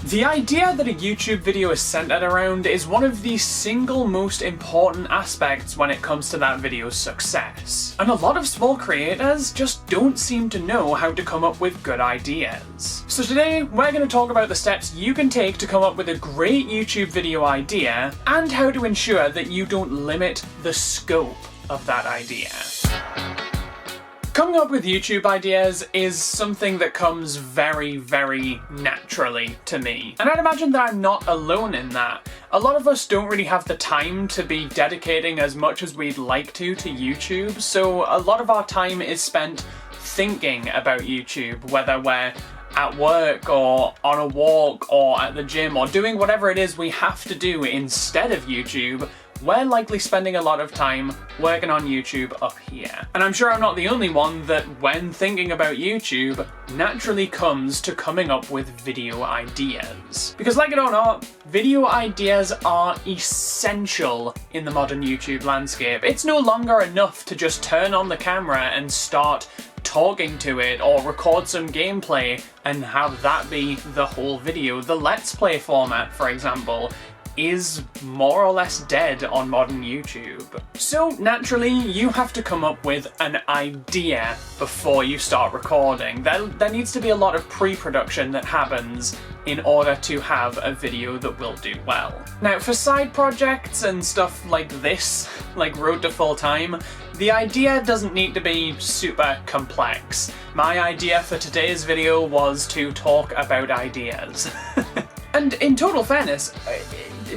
The idea that a YouTube video is centered around is one of the single most important aspects when it comes to that video's success. And a lot of small creators just don't seem to know how to come up with good ideas. So today, we're going to talk about the steps you can take to come up with a great YouTube video idea, and how to ensure that you don't limit the scope of that idea. Coming up with YouTube ideas is something that comes very, very naturally to me. And I'd imagine that I'm not alone in that. A lot of us don't really have the time to be dedicating as much as we'd like to YouTube, so a lot of our time is spent thinking about YouTube, whether we're at work or on a walk or at the gym or doing whatever it is we have to do instead of YouTube. We're likely spending a lot of time working on YouTube up here. And I'm sure I'm not the only one that, when thinking about YouTube, naturally comes to coming up with video ideas. Because like it or not, video ideas are essential in the modern YouTube landscape. It's no longer enough to just turn on the camera and start talking to it or record some gameplay and have that be the whole video. The Let's Play format, for example, is more or less dead on modern YouTube. So naturally, you have to come up with an idea before you start recording. There needs to be a lot of pre-production that happens in order to have a video that will do well. Now, for side projects and stuff like this, like Road to Full Time, the idea doesn't need to be super complex. My idea for today's video was to talk about ideas. And in total fairness,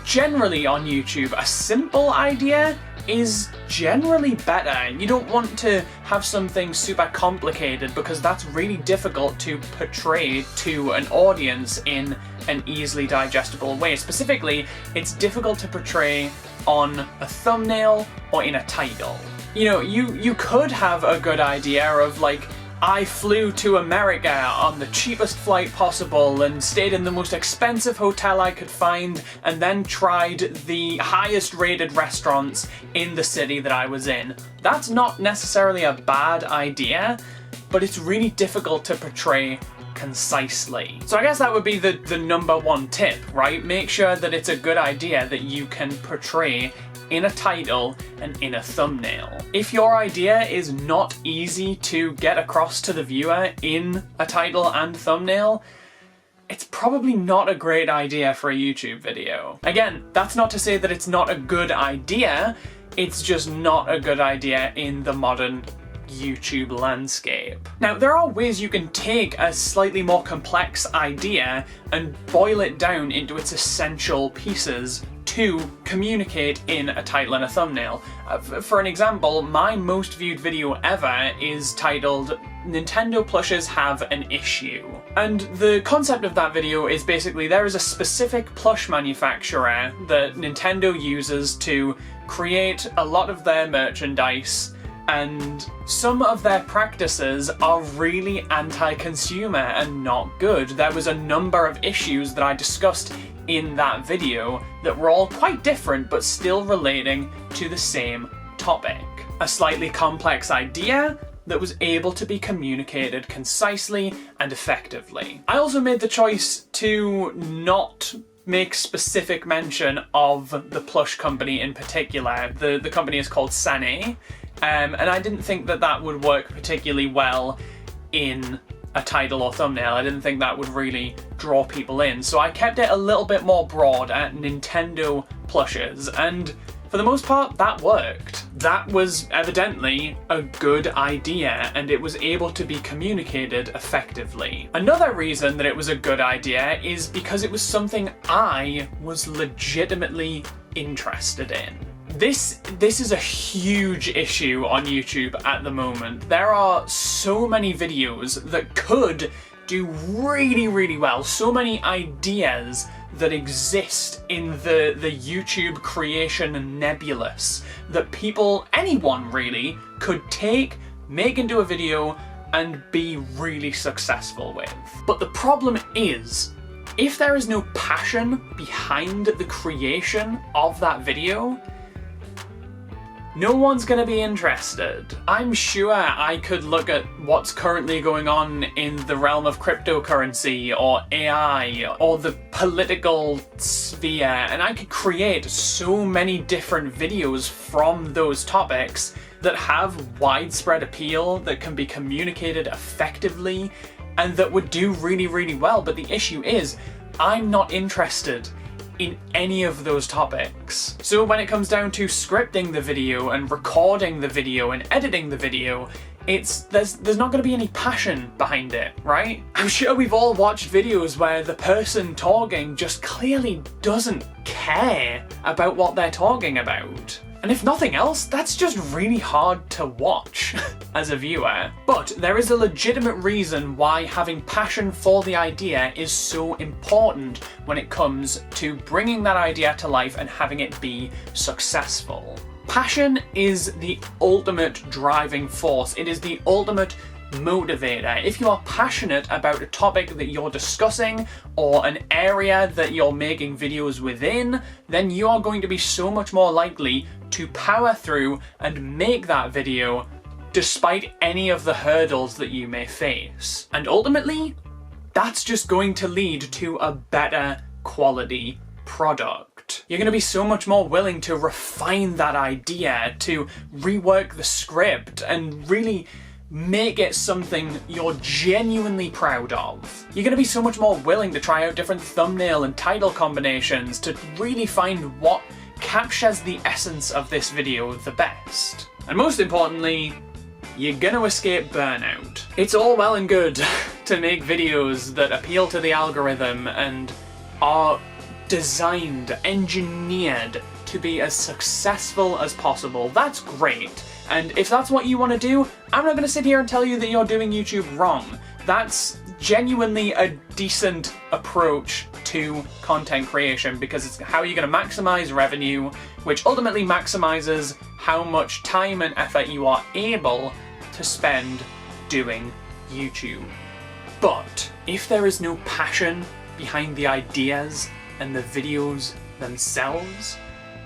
generally on YouTube, a simple idea is generally better. You don't want to have something super complicated because that's really difficult to portray to an audience in an easily digestible way. Specifically, it's difficult to portray on a thumbnail or in a title. You know, you could have a good idea of like, I flew to America on the cheapest flight possible and stayed in the most expensive hotel I could find, and then tried the highest rated restaurants in the city that I was in. That's not necessarily a bad idea, but it's really difficult to portray concisely. So I guess that would be the number one tip, right? Make sure that it's a good idea that you can portray in a title and in a thumbnail. If your idea is not easy to get across to the viewer in a title and thumbnail, it's probably not a great idea for a YouTube video. Again, that's not to say that it's not a good idea, it's just not a good idea in the modern YouTube landscape. Now, there are ways you can take a slightly more complex idea and boil it down into its essential pieces to communicate in a title and a thumbnail. For an example, my most viewed video ever is titled "Nintendo Plushes Have an Issue." And the concept of that video is basically there is a specific plush manufacturer that Nintendo uses to create a lot of their merchandise, and some of their practices are really anti-consumer and not good. There was a number of issues that I discussed in that video that were all quite different but still relating to the same topic. A slightly complex idea that was able to be communicated concisely and effectively. I also made the choice to not make specific mention of the plush company in particular. The company is called Sané, and I didn't think that that would work particularly well in a title or thumbnail. I didn't think that would really draw people in, so I kept it a little bit more broad at Nintendo plushes, and for the most part that worked. That was evidently a good idea, and it was able to be communicated effectively. Another reason that it was a good idea is because it was something I was legitimately interested in. This is a huge issue on YouTube at the moment. There are so many videos that could do really, really well, so many ideas that exist in the YouTube creation nebulous that people, anyone really, could take, make into a video and be really successful with. But the problem is, if there is no passion behind the creation of that video, no one's gonna be interested. I'm sure I could look at what's currently going on in the realm of cryptocurrency or AI or the political sphere, and I could create so many different videos from those topics that have widespread appeal, that can be communicated effectively, and that would do really, really well. But the issue is, I'm not interested in any of those topics. So when it comes down to scripting the video and recording the video and editing the video, there's not going to be any passion behind it, right? I'm sure we've all watched videos where the person talking just clearly doesn't care about what they're talking about. And if nothing else, that's just really hard to watch as a viewer. But there is a legitimate reason why having passion for the idea is so important when it comes to bringing that idea to life and having it be successful. Passion is the ultimate driving force. It is the ultimate motivator. If you are passionate about a topic that you're discussing or an area that you're making videos within, then you are going to be so much more likely to power through and make that video despite any of the hurdles that you may face. And ultimately, that's just going to lead to a better quality product. You're going to be so much more willing to refine that idea, to rework the script and really make it something you're genuinely proud of. You're going to be so much more willing to try out different thumbnail and title combinations to really find what captures the essence of this video the best. And most importantly, you're gonna escape burnout. It's all well and good to make videos that appeal to the algorithm and are designed, engineered to be as successful as possible. That's great. And if that's what you want to do, I'm not going to sit here and tell you that you're doing YouTube wrong. That's genuinely a decent approach to content creation because it's how you're going to maximize revenue, which ultimately maximizes how much time and effort you are able to spend doing YouTube. But if there is no passion behind the ideas and the videos themselves,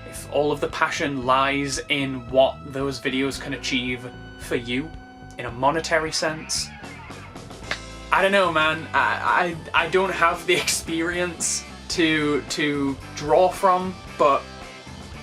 if all of the passion lies in what those videos can achieve for you in a monetary sense, I don't know, man. I don't have the experience to draw from, but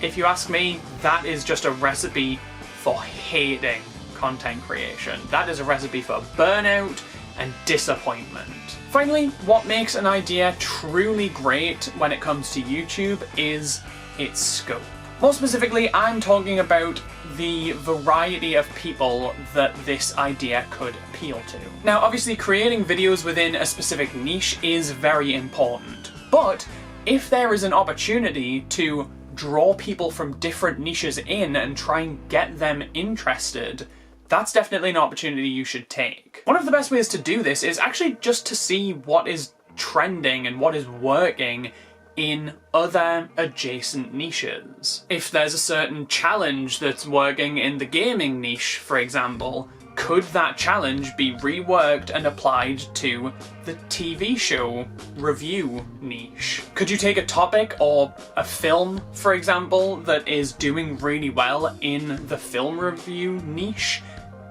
if you ask me, that is just a recipe for hating content creation. That is a recipe for burnout and disappointment. Finally, what makes an idea truly great when it comes to YouTube is its scope. More specifically, I'm talking about the variety of people that this idea could appeal to. Now, obviously, creating videos within a specific niche is very important, but if there is an opportunity to draw people from different niches in and try and get them interested, that's definitely an opportunity you should take. One of the best ways to do this is actually just to see what is trending and what is working in other adjacent niches. If there's a certain challenge that's working in the gaming niche, for example, could that challenge be reworked and applied to the TV show review niche? Could you take a topic or a film, for example, that is doing really well in the film review niche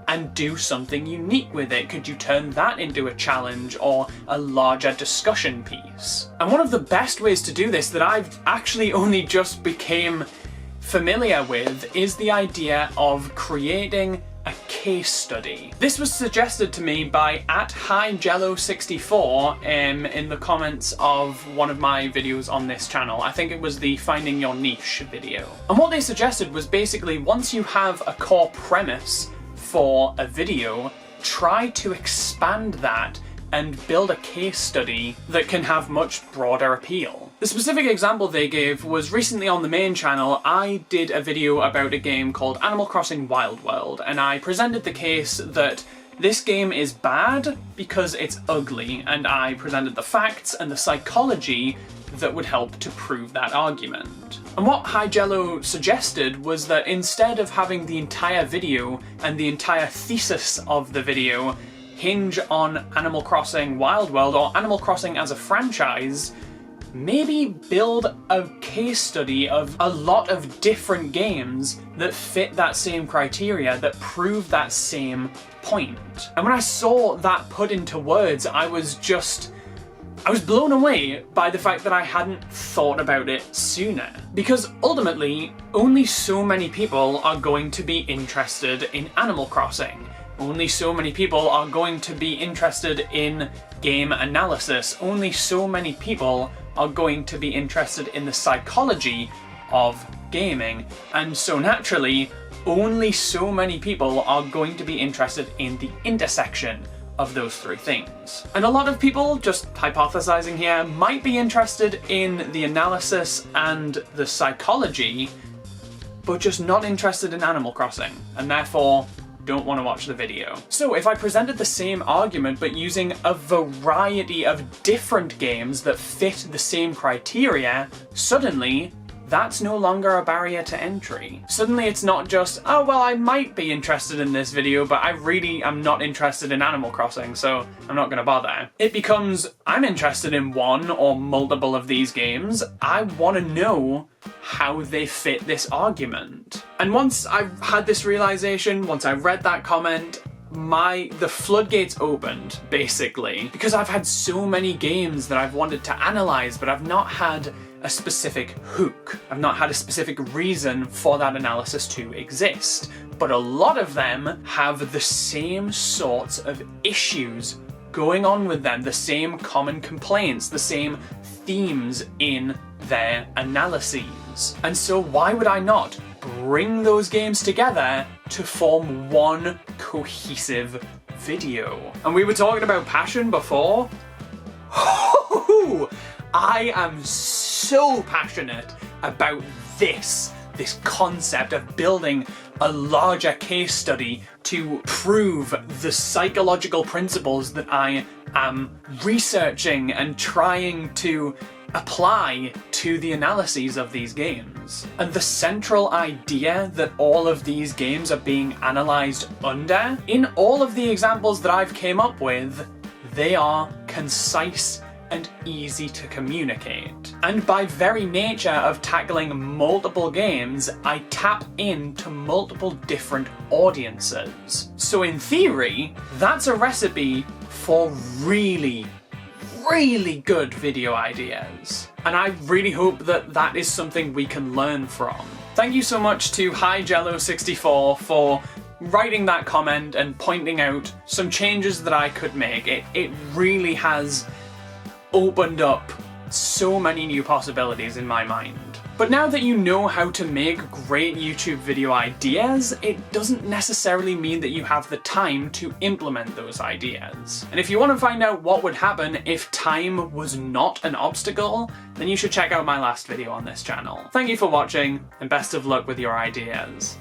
and do something unique with it? Could you turn that into a challenge or a larger discussion piece? And one of the best ways to do this that I've actually only just became familiar with is the idea of creating a case study. This was suggested to me by @HighJello64 in the comments of one of my videos on this channel. I think it was the Finding Your Niche video. And what they suggested was basically, once you have a core premise for a video, try to expand that and build a case study that can have much broader appeal. The specific example they gave was recently on the main channel. I did a video about a game called Animal Crossing Wild World, and I presented the case that this game is bad because it's ugly, and I presented the facts and the psychology that would help to prove that argument. And what HighJello suggested was that instead of having the entire video and the entire thesis of the video hinge on Animal Crossing Wild World or Animal Crossing as a franchise, maybe build a case study of a lot of different games that fit that same criteria, that prove that same point. And when I saw that put into words, I was blown away by the fact that I hadn't thought about it sooner. Because ultimately, only so many people are going to be interested in Animal Crossing. Only so many people are going to be interested in game analysis. Only so many people are going to be interested in the psychology of gaming. And so naturally, only so many people are going to be interested in the intersection of those three things. And a lot of people, just hypothesizing here, might be interested in the analysis and the psychology, but just not interested in Animal Crossing, and therefore don't want to watch the video. So if I presented the same argument but using a variety of different games that fit the same criteria, suddenly that's no longer a barrier to entry. Suddenly it's not just, oh well, I might be interested in this video, but I really am not interested in Animal Crossing, so I'm not gonna bother. It becomes, I'm interested in one or multiple of these games, I wanna know how they fit this argument. And once I've had this realization, once I read that comment, the floodgates opened, basically, because I've had so many games that I've wanted to analyze, but I've not had a specific hook. I've not had a specific reason for that analysis to exist. But a lot of them have the same sorts of issues going on with them, the same common complaints, the same themes in their analyses. And so why would I not bring those games together to form one cohesive video? And we were talking about passion before. I am so passionate about this concept of building a larger case study to prove the psychological principles that I am researching and trying to apply to the analyses of these games. And the central idea that all of these games are being analysed under, in all of the examples that I've came up with, they are concise and easy to communicate. And by very nature of tackling multiple games, I tap into multiple different audiences. So in theory, that's a recipe for really good video ideas. And I really hope that that is something we can learn from. Thank you so much to HiJello64 for writing that comment and pointing out some changes that I could make. It really has opened up so many new possibilities in my mind. But now that you know how to make great YouTube video ideas, it doesn't necessarily mean that you have the time to implement those ideas. And if you want to find out what would happen if time was not an obstacle, then you should check out my last video on this channel. Thank you for watching, and best of luck with your ideas.